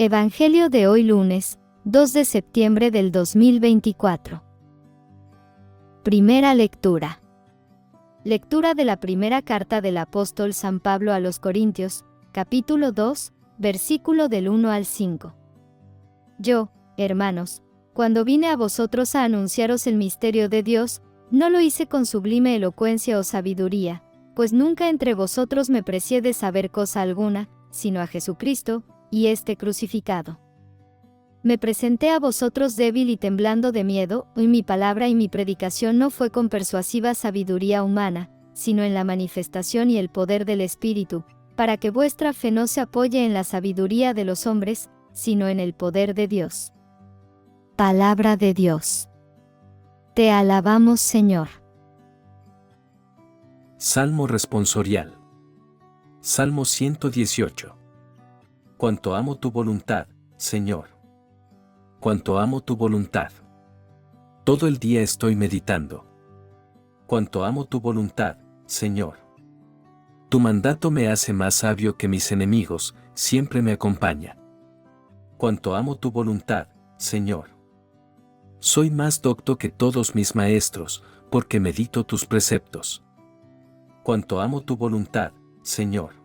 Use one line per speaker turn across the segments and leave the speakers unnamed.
Evangelio de hoy lunes, 2 de septiembre del 2024. Primera lectura. Lectura de la primera carta del apóstol San Pablo a los Corintios, capítulo 2, versículo del 1 al 5. Yo, hermanos, cuando vine a vosotros a anunciaros el misterio de Dios, no lo hice con sublime elocuencia o sabiduría, pues nunca entre vosotros me precié de saber cosa alguna, sino a Jesucristo, y este crucificado. Me presenté a vosotros débil y temblando de miedo, y mi palabra y mi predicación no fue con persuasiva sabiduría humana, sino en la manifestación y el poder del Espíritu, para que vuestra fe no se apoye en la sabiduría de los hombres, sino en el poder de Dios. Palabra de Dios. Te alabamos, Señor.
Salmo responsorial. Salmo 118. Cuánto amo tu voluntad, Señor. Cuánto amo tu voluntad. Todo el día estoy meditando. Cuánto amo tu voluntad, Señor. Tu mandato me hace más sabio que mis enemigos, siempre me acompaña. Cuánto amo tu voluntad, Señor. Soy más docto que todos mis maestros, porque medito tus preceptos. Cuánto amo tu voluntad, Señor.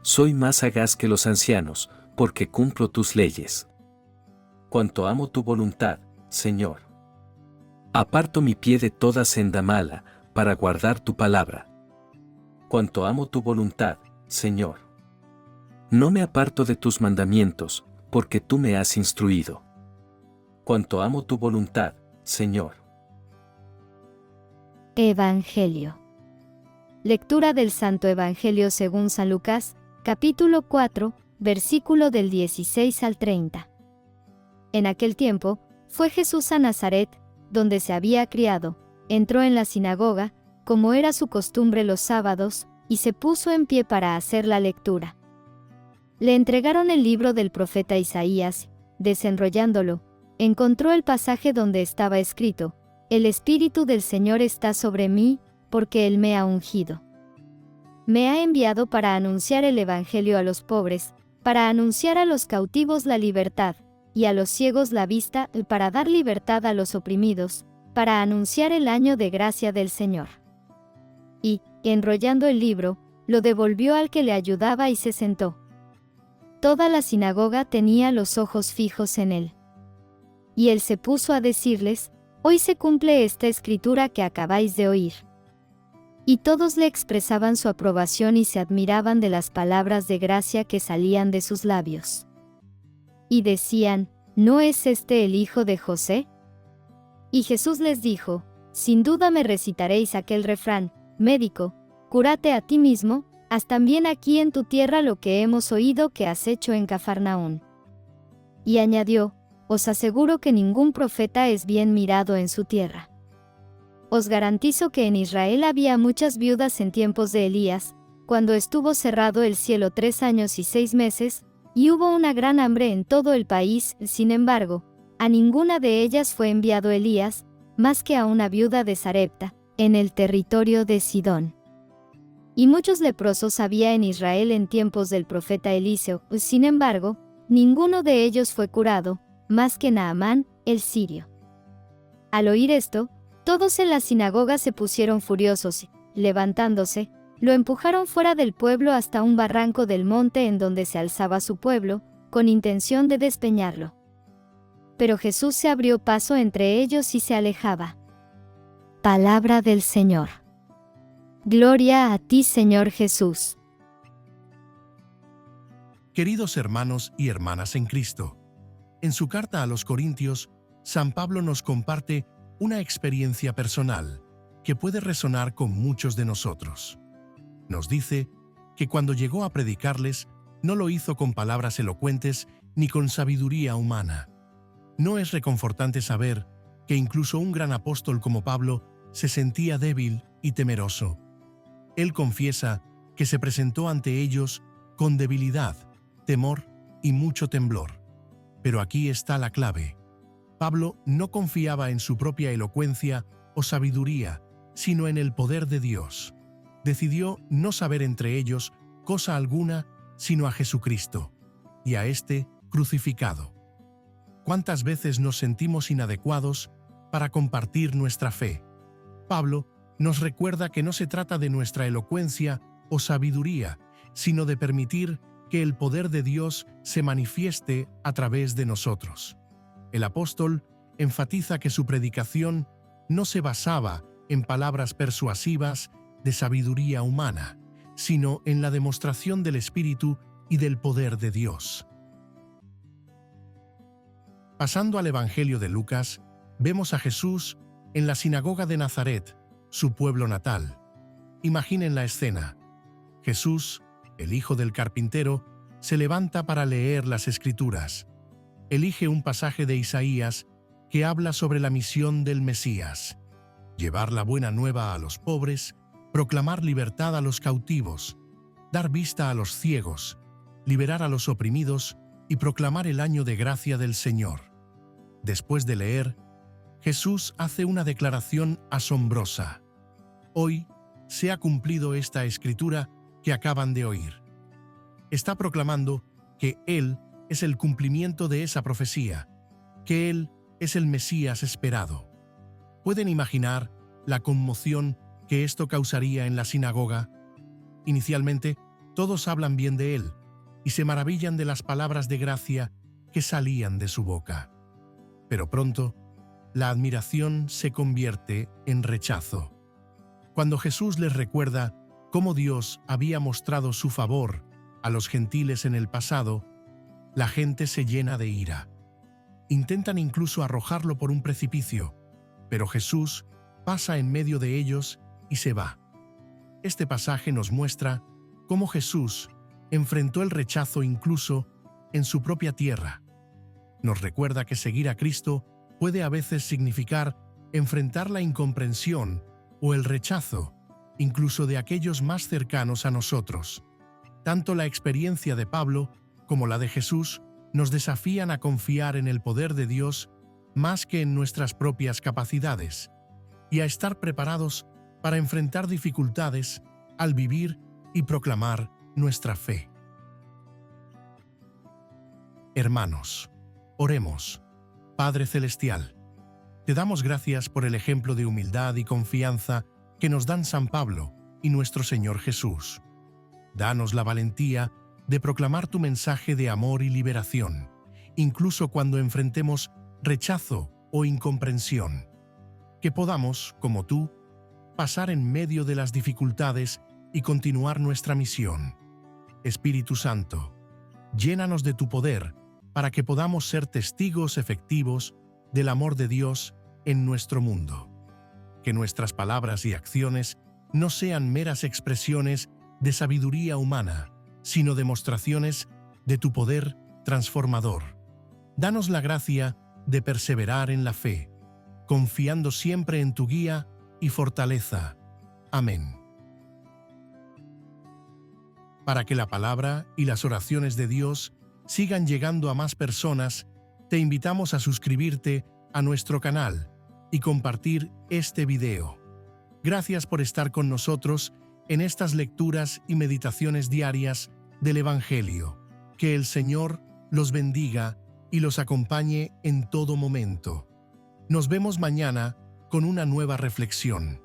Soy más sagaz que los ancianos, porque cumplo tus leyes. Cuánto amo tu voluntad, Señor. Aparto mi pie de toda senda mala, para guardar tu palabra. Cuánto amo tu voluntad, Señor. No me aparto de tus mandamientos, porque tú me has instruido. Cuánto amo tu voluntad, Señor.
Evangelio. Lectura del Santo Evangelio según San Lucas, capítulo 4, versículo del 16 al 30. En aquel tiempo, fue Jesús a Nazaret, donde se había criado, entró en la sinagoga, como era su costumbre los sábados, y se puso en pie para hacer la lectura. Le entregaron el libro del profeta Isaías, desenrollándolo, encontró el pasaje donde estaba escrito: El Espíritu del Señor está sobre mí, porque Él me ha ungido. Me ha enviado para anunciar el Evangelio a los pobres, para anunciar a los cautivos la libertad, y a los ciegos la vista, y para dar libertad a los oprimidos, para anunciar el año de gracia del Señor. Y, enrollando el libro, lo devolvió al que le ayudaba y se sentó. Toda la sinagoga tenía los ojos fijos en él. Y él se puso a decirles: Hoy se cumple esta escritura que acabáis de oír. Y todos le expresaban su aprobación y se admiraban de las palabras de gracia que salían de sus labios. Y decían: ¿No es este el hijo de José? Y Jesús les dijo: Sin duda me recitaréis aquel refrán: Médico, cúrate a ti mismo, haz también aquí en tu tierra lo que hemos oído que has hecho en Cafarnaún. Y añadió: Os aseguro que ningún profeta es bien mirado en su tierra. Os garantizo que en Israel había muchas viudas en tiempos de Elías, cuando estuvo cerrado el cielo 3 años y 6 meses, y hubo una gran hambre en todo el país. Sin embargo, a ninguna de ellas fue enviado Elías, más que a una viuda de Sarepta, en el territorio de Sidón. Y muchos leprosos había en Israel en tiempos del profeta Eliseo. Sin embargo, ninguno de ellos fue curado, más que Naamán, el sirio. Al oír esto, todos en la sinagoga se pusieron furiosos y, levantándose, lo empujaron fuera del pueblo hasta un barranco del monte en donde se alzaba su pueblo, con intención de despeñarlo. Pero Jesús se abrió paso entre ellos y se alejaba. Palabra del Señor. Gloria a ti, Señor Jesús.
Queridos hermanos y hermanas en Cristo, en su carta a los Corintios, San Pablo nos comparte una experiencia personal que puede resonar con muchos de nosotros. Nos dice que cuando llegó a predicarles, no lo hizo con palabras elocuentes ni con sabiduría humana. ¿No es reconfortante saber que incluso un gran apóstol como Pablo se sentía débil y temeroso? Él confiesa que se presentó ante ellos con debilidad, temor y mucho temblor. Pero aquí está la clave. Pablo no confiaba en su propia elocuencia o sabiduría, sino en el poder de Dios. Decidió no saber entre ellos cosa alguna, sino a Jesucristo, y a éste crucificado. ¿Cuántas veces nos sentimos inadecuados para compartir nuestra fe? Pablo nos recuerda que no se trata de nuestra elocuencia o sabiduría, sino de permitir que el poder de Dios se manifieste a través de nosotros. El apóstol enfatiza que su predicación no se basaba en palabras persuasivas de sabiduría humana, sino en la demostración del Espíritu y del poder de Dios. Pasando al Evangelio de Lucas, vemos a Jesús en la sinagoga de Nazaret, su pueblo natal. Imaginen la escena. Jesús, el hijo del carpintero, se levanta para leer las Escrituras. Elige un pasaje de Isaías que habla sobre la misión del Mesías: llevar la buena nueva a los pobres, proclamar libertad a los cautivos, dar vista a los ciegos, liberar a los oprimidos y proclamar el año de gracia del Señor. Después de leer, Jesús hace una declaración asombrosa. Hoy se ha cumplido esta escritura que acaban de oír. Está proclamando que Él es el cumplimiento de esa profecía, que Él es el Mesías esperado. ¿Pueden imaginar la conmoción que esto causaría en la sinagoga? Inicialmente, todos hablan bien de Él y se maravillan de las palabras de gracia que salían de su boca. Pero pronto, la admiración se convierte en rechazo. Cuando Jesús les recuerda cómo Dios había mostrado su favor a los gentiles en el pasado, la gente se llena de ira. Intentan incluso arrojarlo por un precipicio, pero Jesús pasa en medio de ellos y se va. Este pasaje nos muestra cómo Jesús enfrentó el rechazo incluso en su propia tierra. Nos recuerda que seguir a Cristo puede a veces significar enfrentar la incomprensión o el rechazo, incluso de aquellos más cercanos a nosotros. Tanto la experiencia de Pablo como la de Jesús nos desafían a confiar en el poder de Dios más que en nuestras propias capacidades, y a estar preparados para enfrentar dificultades al vivir y proclamar nuestra fe. Hermanos, oremos. Padre Celestial, te damos gracias por el ejemplo de humildad y confianza que nos dan San Pablo y nuestro Señor Jesús. Danos la valentía de proclamar tu mensaje de amor y liberación, incluso cuando enfrentemos rechazo o incomprensión. Que podamos, como tú, pasar en medio de las dificultades y continuar nuestra misión. Espíritu Santo, llénanos de tu poder para que podamos ser testigos efectivos del amor de Dios en nuestro mundo. Que nuestras palabras y acciones no sean meras expresiones de sabiduría humana, sino demostraciones de tu poder transformador. Danos la gracia de perseverar en la fe, confiando siempre en tu guía y fortaleza. Amén. Para que la palabra y las oraciones de Dios sigan llegando a más personas, te invitamos a suscribirte a nuestro canal y compartir este video. Gracias por estar con nosotros en estas lecturas y meditaciones diarias del Evangelio. Que el Señor los bendiga y los acompañe en todo momento. Nos vemos mañana con una nueva reflexión.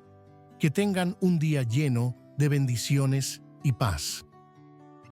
Que tengan un día lleno de bendiciones y paz.